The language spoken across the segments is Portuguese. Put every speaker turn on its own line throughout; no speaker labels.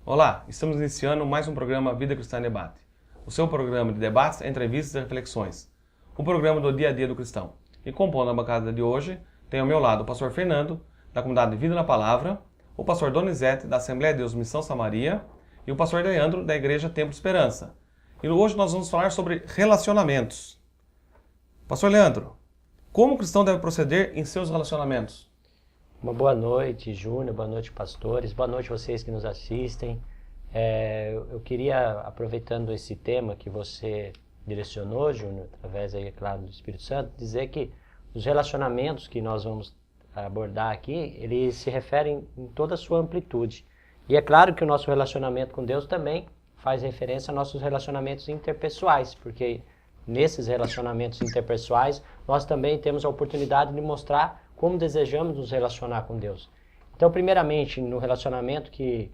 Olá, estamos iniciando mais um programa Vida Cristã em Debate. O seu programa de debates, entrevistas e reflexões. O programa do dia a dia do cristão. E compondo a bancada de hoje, tem ao meu lado o pastor Fernando, da comunidade Vida na Palavra, o pastor Donizete, da Assembleia de Deus Missão Samaria, e o pastor Leandro, da Igreja Templo Esperança. E hoje nós vamos falar sobre relacionamentos. Pastor Leandro, como o cristão deve proceder em seus relacionamentos?
Uma boa noite, Júnior, boa noite, pastores, boa noite vocês que nos assistem. Eu queria, aproveitando esse tema que você direcionou, Júnior, através aí, claro, do Espírito Santo, dizer que os relacionamentos que nós vamos abordar aqui, eles se referem em toda a sua amplitude. E é claro que o nosso relacionamento com Deus também faz referência a nossos relacionamentos interpessoais, porque nesses relacionamentos interpessoais nós também temos a oportunidade de mostrar como desejamos nos relacionar com Deus. Então, primeiramente, no relacionamento que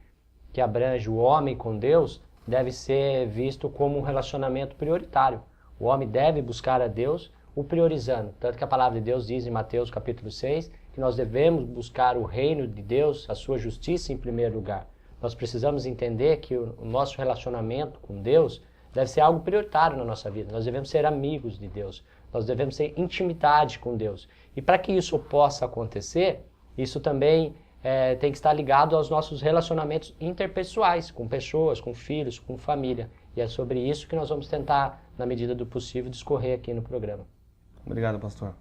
abrange o homem com Deus, deve ser visto como um relacionamento prioritário. O homem deve buscar a Deus o priorizando. Tanto que a palavra de Deus diz em Mateus capítulo 6, que nós devemos buscar o reino de Deus, a sua justiça em primeiro lugar. Nós precisamos entender que o nosso relacionamento com Deus deve ser algo prioritário na nossa vida. Nós devemos ser amigos de Deus. Nós devemos ter intimidade com Deus. E para que isso possa acontecer, isso também tem que estar ligado aos nossos relacionamentos interpessoais, com pessoas, com filhos, com família. E é sobre isso que nós vamos tentar, na medida do possível, discorrer aqui no programa.
Obrigado, pastor.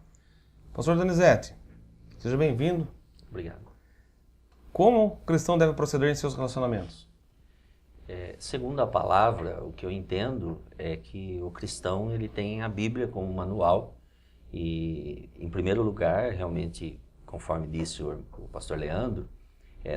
Pastor Donizete, seja bem-vindo.
Obrigado.
Como o cristão deve proceder em seus relacionamentos?
Segundo a palavra, o que eu entendo é que o cristão ele tem a Bíblia como manual e, em primeiro lugar, realmente, conforme disse o pastor Leandro,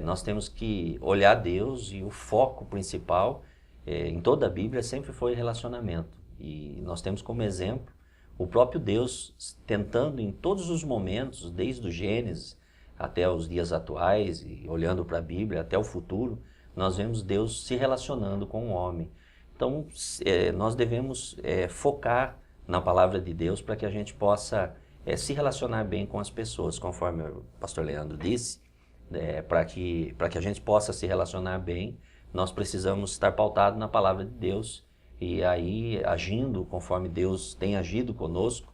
nós temos que olhar a Deus e o foco principal em toda a Bíblia sempre foi relacionamento. E nós temos como exemplo o próprio Deus tentando em todos os momentos, desde o Gênesis até os dias atuais e olhando para a Bíblia até o futuro, nós vemos Deus se relacionando com o homem. Então, nós devemos focar na palavra de Deus para que a gente possa se relacionar bem com as pessoas, conforme o pastor Leandro disse, para que a gente possa se relacionar bem, nós precisamos estar pautados na palavra de Deus e aí, agindo conforme Deus tem agido conosco,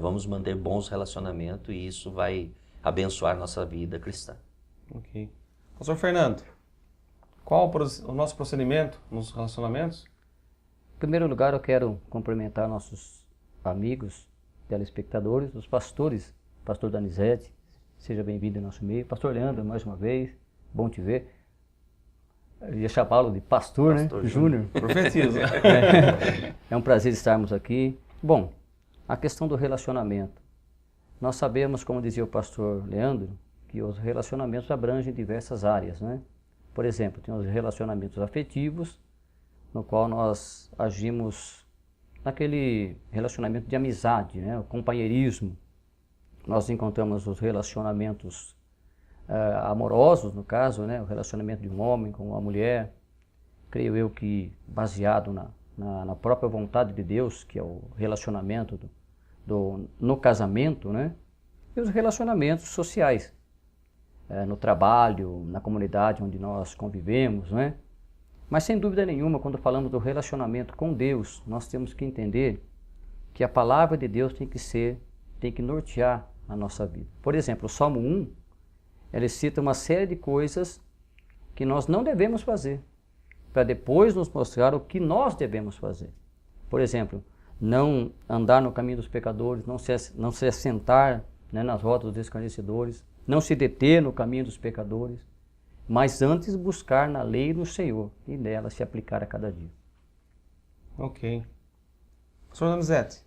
vamos manter bons relacionamentos e isso vai abençoar nossa vida cristã.
Ok. Pastor Fernando, qual o nosso procedimento nos relacionamentos?
Em primeiro lugar, eu quero cumprimentar nossos amigos, telespectadores, os pastores, pastor Donizete, seja bem-vindo ao nosso meio. Pastor Leandro, mais uma vez, bom te ver. Eu ia chamá-lo de pastor, né? Júnior.
Profetiza.
É um prazer estarmos aqui. Bom, a questão do relacionamento. Nós sabemos, como dizia o pastor Leandro, que os relacionamentos abrangem diversas áreas, né? Por exemplo, tem os relacionamentos afetivos, no qual nós agimos naquele relacionamento de amizade, né? O companheirismo. Nós encontramos os relacionamentos amorosos, no caso, né? O relacionamento de um homem com uma mulher, creio eu que baseado na própria vontade de Deus, que é o relacionamento no casamento, né? E os relacionamentos sociais. No trabalho, na comunidade onde nós convivemos, né? Mas sem dúvida nenhuma, quando falamos do relacionamento com Deus, nós temos que entender que a palavra de Deus tem que nortear a nossa vida. Por exemplo, o Salmo 1, ele cita uma série de coisas que nós não devemos fazer, para depois nos mostrar o que nós devemos fazer. Por exemplo, não andar no caminho dos pecadores, não se assentar, né, nas rodas dos escarnecedores, não se deter no caminho dos pecadores, mas antes buscar na lei do Senhor e nela se aplicar a cada dia.
Ok. Pastor Donizete,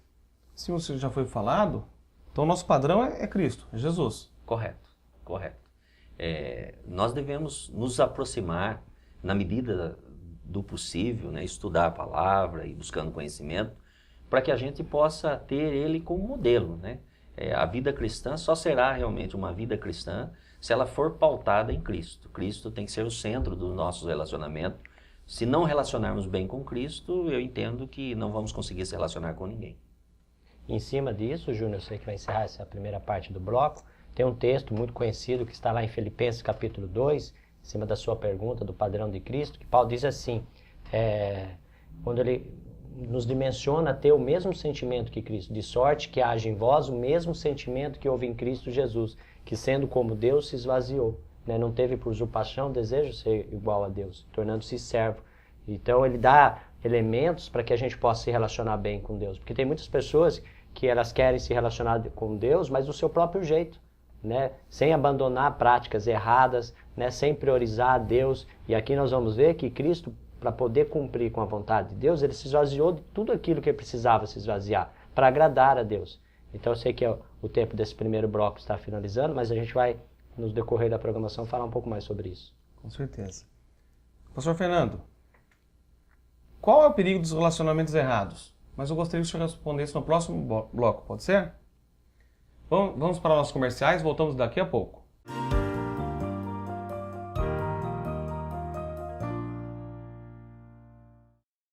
se você já foi falado, então o nosso padrão é Cristo, é Jesus.
Correto. Nós devemos nos aproximar, na medida do possível, né, estudar a palavra e buscando conhecimento, para que a gente possa ter ele como modelo, né? A vida cristã só será realmente uma vida cristã se ela for pautada em Cristo. Cristo tem que ser o centro do nosso relacionamento. Se não relacionarmos bem com Cristo, eu entendo que não vamos conseguir se relacionar com ninguém.
Em cima disso, Júnior, eu sei que vai encerrar essa primeira parte do bloco, tem um texto muito conhecido que está lá em Filipenses capítulo 2, em cima da sua pergunta, do padrão de Cristo, que Paulo diz assim, quando ele nos dimensiona ter o mesmo sentimento que Cristo, de sorte que haja em vós o mesmo sentimento que houve em Cristo Jesus, que sendo como Deus se esvaziou, né? Não teve por usurpação desejo de ser igual a Deus, tornando-se servo. Então ele dá elementos para que a gente possa se relacionar bem com Deus, porque tem muitas pessoas que elas querem se relacionar com Deus, mas do seu próprio jeito, né? Sem abandonar práticas erradas, né? Sem priorizar a Deus. E aqui nós vamos ver que Cristo, para poder cumprir com a vontade de Deus, ele se esvaziou de tudo aquilo que ele precisava se esvaziar, para agradar a Deus. Então eu sei que o tempo desse primeiro bloco está finalizando, mas a gente vai, no decorrer da programação, falar um pouco mais sobre isso.
Com certeza. Pastor Fernando, qual é o perigo dos relacionamentos errados? Mas eu gostaria que o senhor respondesse no próximo bloco, pode ser? Vamos para os nossos comerciais, voltamos daqui a pouco.